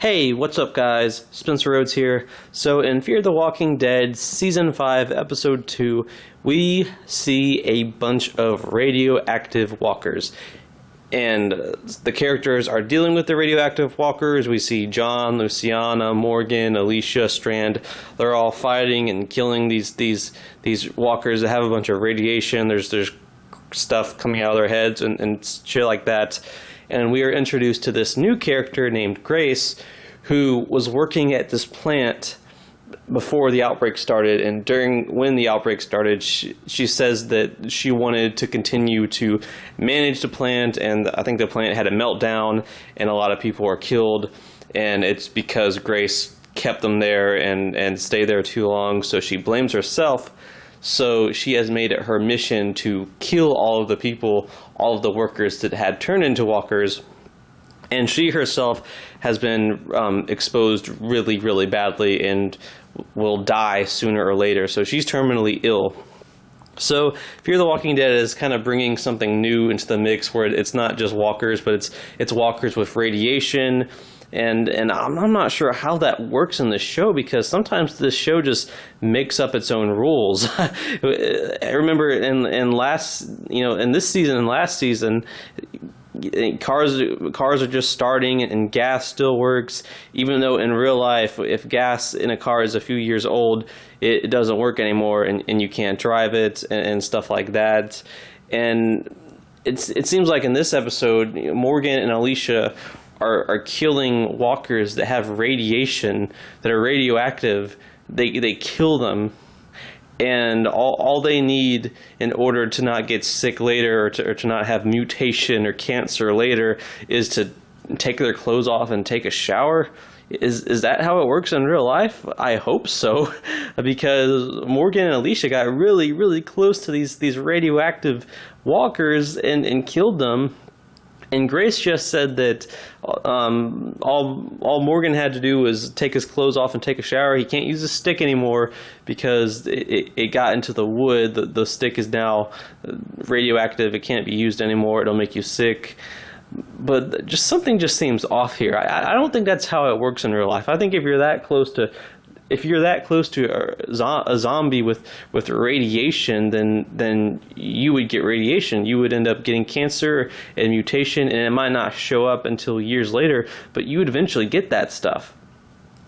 Hey, what's up guys? Spencer Rhodes here. So in Fear the Walking Dead Season 5, Episode 2, we see a bunch of radioactive walkers. And the characters are dealing with the radioactive walkers. We see John, Luciana, Morgan, Alicia, Strand. They're all fighting and killing these walkers that have a bunch of radiation. There's stuff coming out of their heads and shit like that. And we are introduced to this new character named Grace, who was working at this plant before the outbreak started. And when the outbreak started, she says that she wanted to continue to manage the plant, and I think the plant had a meltdown, and a lot of people were killed. And it's because Grace kept them there and stayed there too long, so she blames herself. So she has made it her mission to kill all of the people, all of the workers that had turned into walkers. And she herself has been exposed really, really badly and will die sooner or later. So she's terminally ill. So Fear the Walking Dead is kind of bringing something new into the mix, where it's not just walkers, but it's walkers with radiation. And I'm not sure how that works in the show, because sometimes this show just makes up its own rules. I remember in this season and last season, cars are just starting and gas still works, even though in real life, if gas in a car is a few years old, it doesn't work anymore, and you can't drive it and stuff like that. And it seems like in this episode, Morgan and Alicia are killing walkers that have radiation, that are radioactive. They kill them, and all they need in order to not get sick later, or to not have mutation or cancer later, is to take their clothes off and take a shower. Is that how it works in real life? I hope so, because Morgan and Alicia got really, really close to these radioactive walkers and killed them. And Grace just said that all Morgan had to do was take his clothes off and take a shower. He can't use a stick anymore because it got into the wood. The stick is now radioactive. It can't be used anymore. It'll make you sick. But something just seems off here. I don't think that's how it works in real life. I think if you're that close to a zombie with radiation, then you would get radiation. You would end up getting cancer and mutation, and it might not show up until years later, but you would eventually get that stuff.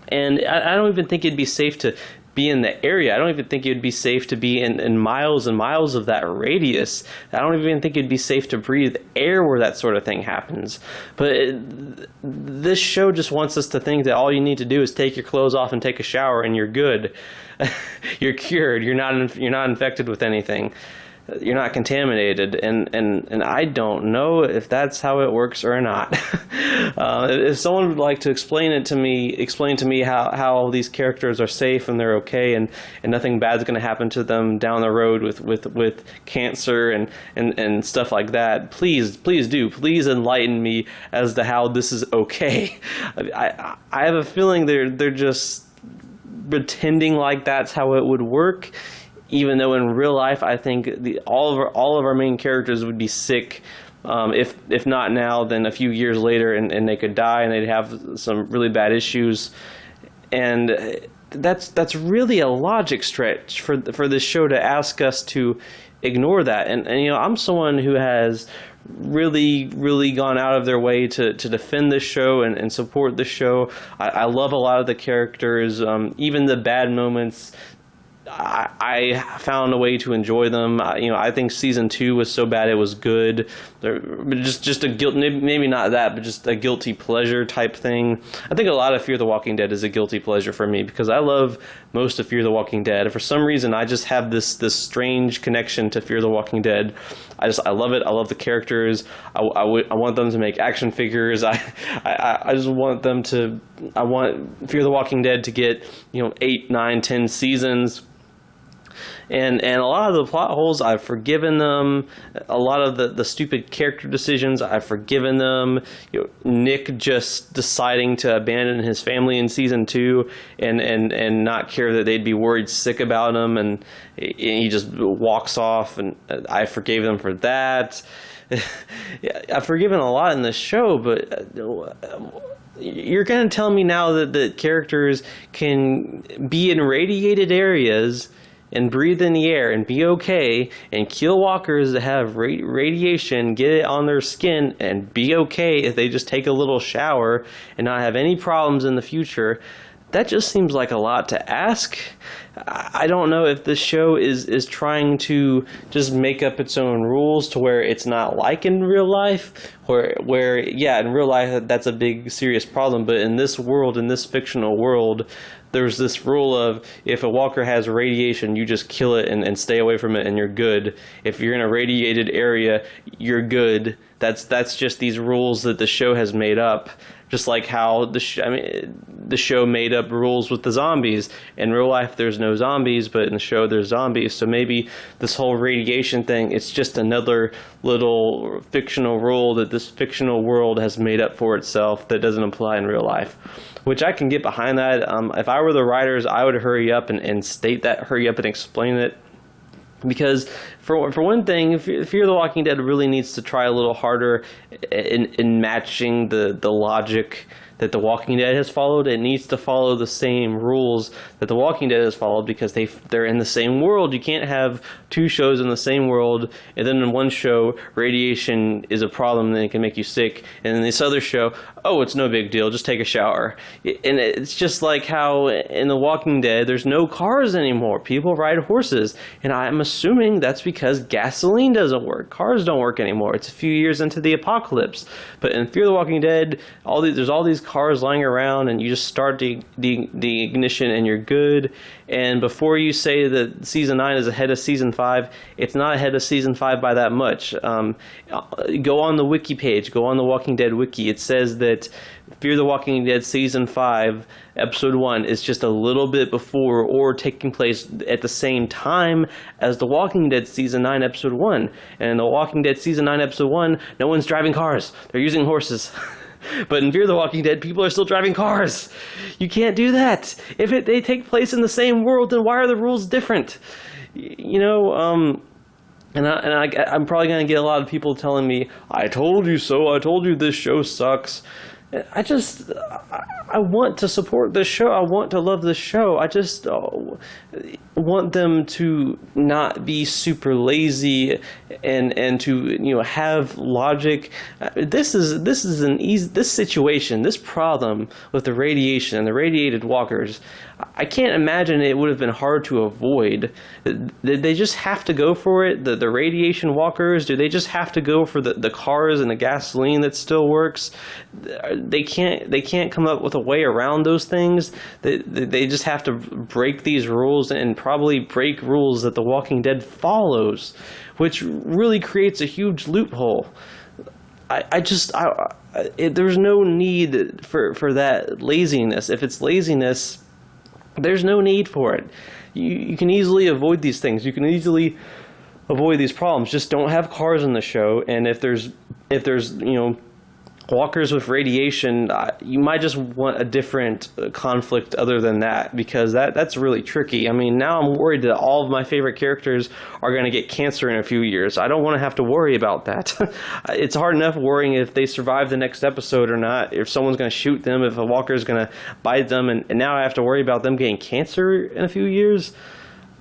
And I don't even think it'd be safe to be in the area. I don't even think it would be safe to be in miles and miles of that radius. I don't even think it'd be safe to breathe air where that sort of thing happens. But this show just wants us to think that all you need to do is take your clothes off and take a shower, and you're good. You're cured. You're not infected with anything. You're not contaminated, and I don't know if that's how it works or not. If someone would like to explain to me how these characters are safe and they're okay, and nothing bad's going to happen to them down the road with cancer and stuff like that, please enlighten me as to how this is okay. I have a feeling they're just pretending like that's how it would work, even though in real life, I think all of our main characters would be sick, if not now, then a few years later, and they could die, and they'd have some really bad issues. And that's really a logic stretch for this show to ask us to ignore that. And I'm someone who has really, really gone out of their way to defend this show and support this show. I love a lot of the characters, even the bad moments. I found a way to enjoy them. I think season 2 was so bad it was good. Just a guilt, maybe not that, but just a guilty pleasure type thing. I think a lot of Fear the Walking Dead is a guilty pleasure for me, because I love most of Fear the Walking Dead. For some reason, I just have this strange connection to Fear the Walking Dead. I love it. I love the characters. I want them to make action figures. I just want them to. I want Fear the Walking Dead to get 8, 9, 10 seasons. And a lot of the plot holes, I've forgiven them. A lot of the stupid character decisions, I've forgiven them. Nick just deciding to abandon his family in season 2 and not care that they'd be worried sick about him, and he just walks off, and I forgave them for that. I've forgiven a lot in this show, but You're going to tell me now that the characters can be in radiated areas and breathe in the air and be okay, and kill walkers that have radiation, get it on their skin, and be okay if they just take a little shower and not have any problems in the future. That just seems like a lot to ask. I don't know if this show is trying to just make up its own rules to where it's not like in real life, where yeah, in real life that's a big serious problem, but in this world, in this fictional world, there's this rule of if a walker has radiation, you just kill it and stay away from it and you're good. If you're in a radiated area, you're good. That's just these rules that the show has made up. Just like how the show made up rules with the zombies. In real life, there's no zombies, but in the show, there's zombies. So maybe this whole radiation thing, it's just another little fictional rule that this fictional world has made up for itself that doesn't apply in real life. Which I can get behind that. If I were the writers, I would hurry up and state that, hurry up and explain it. Because for one thing, Fear the Walking Dead really needs to try a little harder in matching the logic that The Walking Dead has followed. It needs to follow the same rules that The Walking Dead has followed because they're in the same world. You can't have two shows in the same world, and then in one show, radiation is a problem and it can make you sick, and in this other show, oh, it's no big deal, just take a shower. And it's just like how in The Walking Dead, there's no cars anymore. People ride horses, and I'm assuming that's because gasoline doesn't work. Cars don't work anymore. It's a few years into the apocalypse. But in Fear the Walking Dead, there's all these cars lying around, and you just start the ignition and you're good. And before you say that season 9 is ahead of season 5, it's not ahead of season 5 by that much. Go on the wiki page, go on the Walking Dead wiki. It says that Fear the Walking Dead season 5 episode 1 is just a little bit before or taking place at the same time as The Walking Dead season 9 episode 1. And in The Walking Dead season 9 episode 1, no one's driving cars. They're using horses. But in Fear the Walking Dead, people are still driving cars. You can't do that. If they take place in the same world, then why are the rules different? I'm probably going to get a lot of people telling me, I told you so, I told you this show sucks. I want to support this show. I want to love this show. I just want them to not be super lazy and to have logic. This situation, this problem with the radiation and the radiated walkers, I can't imagine it would have been hard to avoid. Did they just have to go for it? The radiation walkers, do they just have to go for the cars and the gasoline that still works? They can't come up with a way around those things. They just have to break these rules and probably break rules that The Walking Dead follows, which really creates a huge loophole. There's no need for that laziness. If it's laziness, there's no need for it. You can easily avoid these things. You can easily avoid these problems. Just don't have cars in the show. And if there's walkers with radiation, you might just want a different conflict other than that, because that's really tricky. I mean, now I'm worried that all of my favorite characters are going to get cancer in a few years. I don't want to have to worry about that. It's hard enough worrying if they survive the next episode or not, if someone's going to shoot them, if a walker's going to bite them, and now I have to worry about them getting cancer in a few years.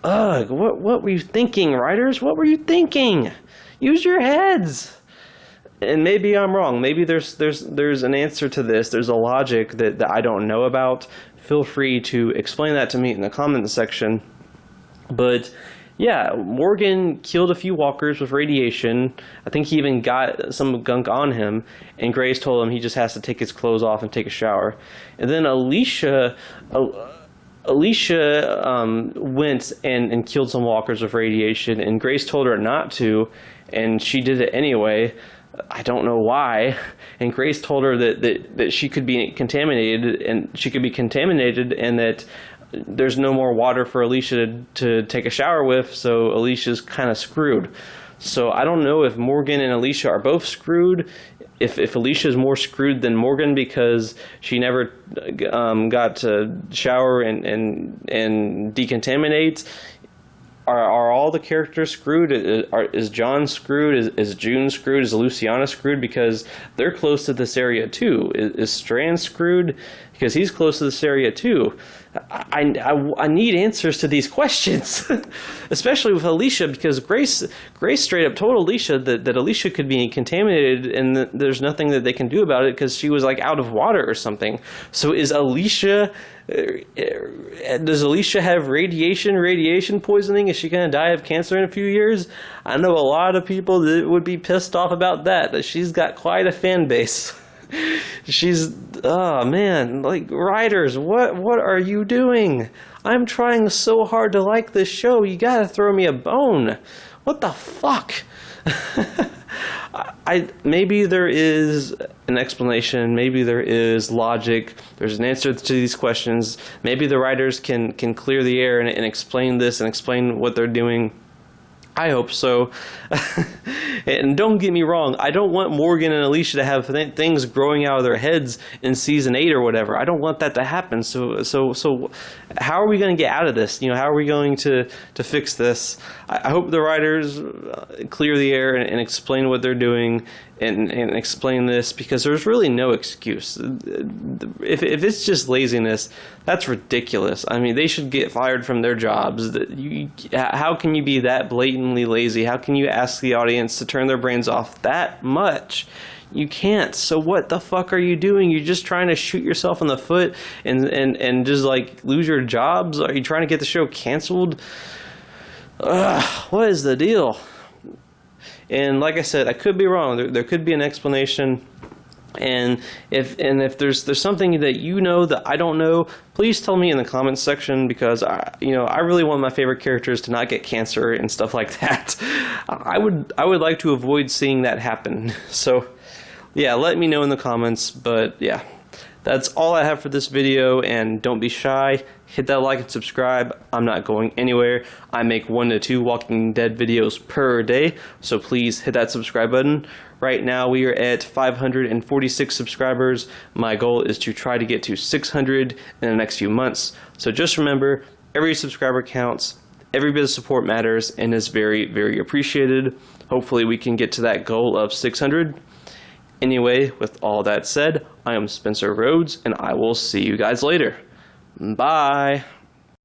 Ugh, what were you thinking, writers? What were you thinking? Use your heads. And maybe I'm wrong. Maybe there's an answer to this. There's a logic that I don't know about. Feel free to explain that to me in the comments section. But yeah, Morgan killed a few walkers with radiation. I think he even got some gunk on him. And Grace told him he just has to take his clothes off and take a shower. And then Alicia went and killed some walkers with radiation. And Grace told her not to. And she did it anyway. I don't know why. And Grace told her that she could be contaminated, and that there's no more water for Alicia to take a shower with, so Alicia's kind of screwed. So I don't know if Morgan and Alicia are both screwed, if Alicia's more screwed than Morgan because she never got to shower and decontaminate. are all the characters screwed? Is John screwed? Is June screwed? Is Luciana screwed? Because they're close to this area too. Is Strand screwed? Because he's close to this area too. I need answers to these questions, especially with Alicia, because Grace straight up told Alicia that Alicia could be contaminated and that there's nothing that they can do about it because she was like out of water or something. So is Alicia? Does Alicia have radiation poisoning? Is she going to die of cancer in a few years? I know a lot of people that would be pissed off about that she's got quite a fan base. She's, oh man, like, writers, what are you doing? I'm trying so hard to like this show. You gotta throw me a bone. What the fuck? Maybe there is an explanation. Maybe there is logic. There's an answer to these questions. Maybe the writers can clear the air and explain this and explain what they're doing. I hope so. And don't get me wrong, I don't want Morgan and Alicia to have things growing out of their heads in season 8 or whatever. I don't want that to happen. So how are we going to get out of this? How are we going to fix this? I hope the writers clear the air and explain what they're doing and explain this, because there's really no excuse. If it's just laziness, that's ridiculous. I mean, they should get fired from their jobs. How can you be that blatantly lazy? How can you ask the audience to turn their brains off that much? You can't. So what the fuck are you doing? You're just trying to shoot yourself in the foot and just like lose your jobs? Are you trying to get the show canceled? What is the deal? And like I said, I could be wrong. There could be an explanation. And if there's something that you know that I don't know, please tell me in the comments section, because I really want my favorite characters to not get cancer and stuff like that. I would like to avoid seeing that happen. So yeah, let me know in the comments. But yeah, that's all I have for this video, and don't be shy. Hit that like and subscribe. I'm not going anywhere. I make 1 to 2 Walking Dead videos per day, so please hit that subscribe button. Right now we are at 546 subscribers. My goal is to try to get to 600 in the next few months. So just remember, every subscriber counts, every bit of support matters, and is very, very appreciated. Hopefully we can get to that goal of 600. Anyway, with all that said, I am Spencer Rhodes, and I will see you guys later. Bye.